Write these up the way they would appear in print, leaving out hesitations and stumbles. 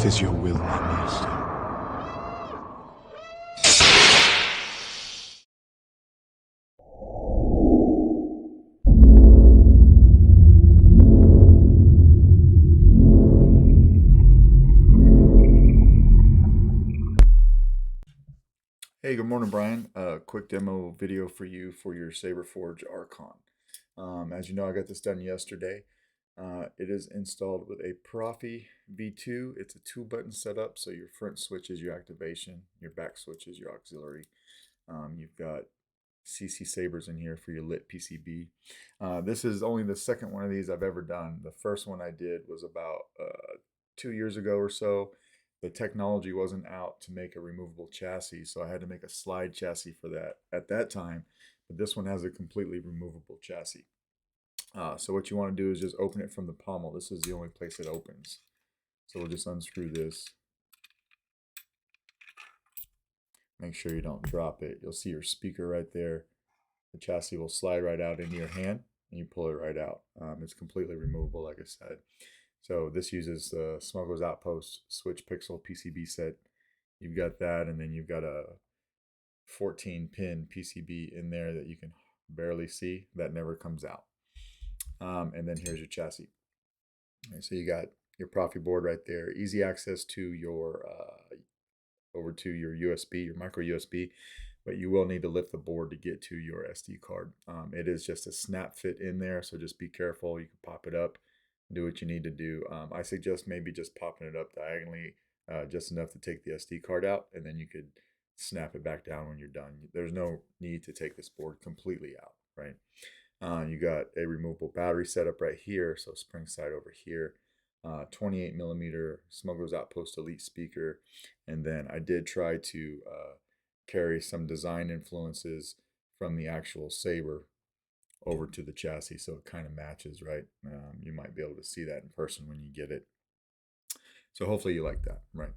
'Tis your will, my master. Hey, good morning, Brian. Quick demo video for you for your Saberforge Archon. As you know, I got this done yesterday. It is installed with a Proffie V2. It's a 2-button setup, so your front switch is your activation, your back switch is your auxiliary. You've got CC sabers in here for your lit PCB. This is only the second one of these I've ever done. The first one I did was about 2 years ago or so. The technology wasn't out to make a removable chassis, so I had to make a slide chassis for that at that time. But this one has a completely removable chassis. So what you want to do is just open it from the pommel. This is the only place it opens. So we'll just unscrew this. Make sure you don't drop it. You'll see your speaker right there. The chassis will slide right out into your hand and you pull it right out. It's completely removable, like I said. So this uses the Smuggler's Outpost switch pixel PCB set. You've got that, and then you've got a 14-pin PCB in there that you can barely see that never comes out. And then here's your chassis. Okay, so you got your Proffie board right there. Easy access to your over to your USB, your micro USB, but you will need to lift the board to get to your SD card. It is just a snap fit in there, so just be careful. You can pop it up, do what you need to do. I suggest maybe just popping it up diagonally, just enough to take the SD card out, and then you could snap it back down when you're done. There's no need to take this board completely out, right? You got a removable battery setup right here, so spring side over here. 28 millimeter Smuggler's Outpost Elite speaker, and then I did try to carry some design influences from the actual saber over to the chassis, so it kind of matches, right? You might be able to see that in person when you get it. So hopefully you like that, right?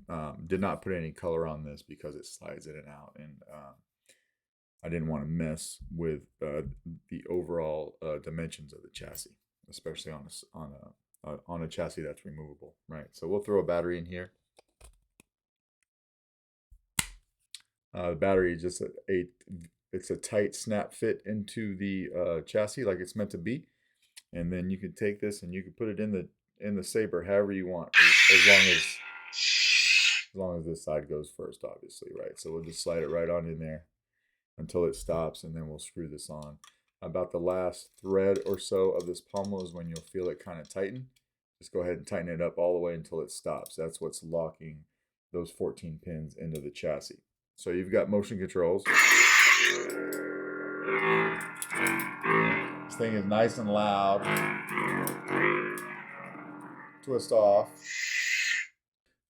Did not put any color on this because it slides in and out, and I didn't want to mess with the overall dimensions of the chassis, especially on a chassis that's removable, right? So we'll throw a battery in here. The battery is just it's a tight snap fit into the chassis like it's meant to be, and then you can take this and you can put it in the saber however you want, as long as this side goes first, obviously, right? So we'll just slide it right on in there until it stops, and then we'll screw this on. About the last thread or so of this pommel is when you'll feel it kind of tighten. Just go ahead and tighten it up all the way until it stops. That's what's locking those 14 pins into the chassis. So you've got motion controls. This thing is nice and loud. Twist off.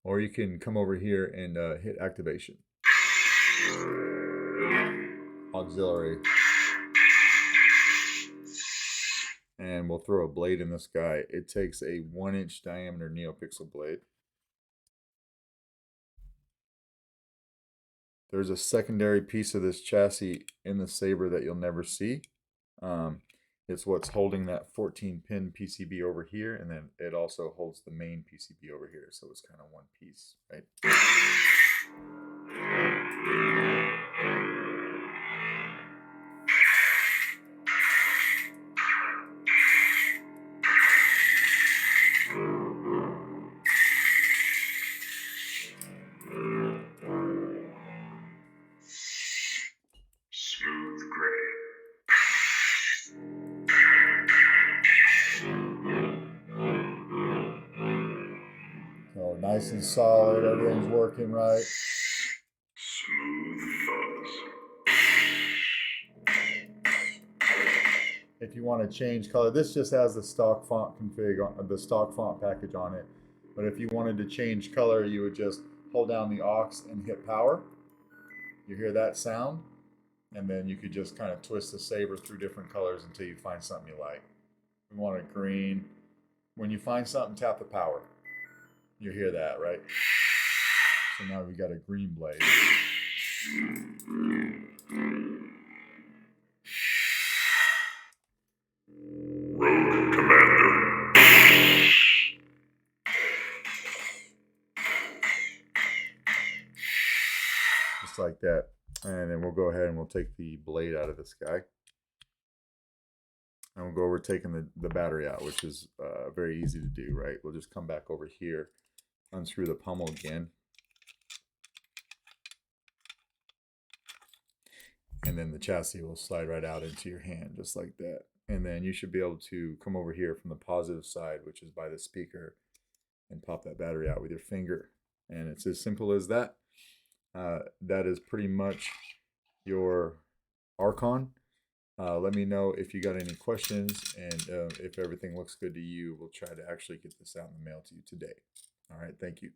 Or you can come over here and hit activation. Auxiliary. And we'll throw a blade in this guy. It takes a 1-inch diameter NeoPixel blade. There's a secondary piece of this chassis in the saber that you'll never see. It's what's holding that 14-pin PCB over here, and then it also holds the main PCB over here, so it's kind of one piece, right? Smooth gray. So nice and solid, everything's working right. Smooth fuzz. If you want to change color, this just has the stock font config on the stock font package on it. But if you wanted to change color, you would just hold down the aux and hit power. You hear that sound, and then you could just kind of twist the saber through different colors until you find something you like. We want it green. When you find something, tap the power. You hear that, right? So now we got a green blade. Rogue Commander. just like that. And then we'll go ahead and we'll take the blade out of this guy. And we'll go over taking the battery out, which is very easy to do, right? We'll just come back over here, unscrew the pommel again. And then the chassis will slide right out into your hand, just like that. And then you should be able to come over here from the positive side, which is by the speaker, and pop that battery out with your finger. And it's as simple as that. That is pretty much your Archon. Let me know if you got any questions, and if everything looks good to you, we'll try to actually get this out in the mail to you today. All right, thank you.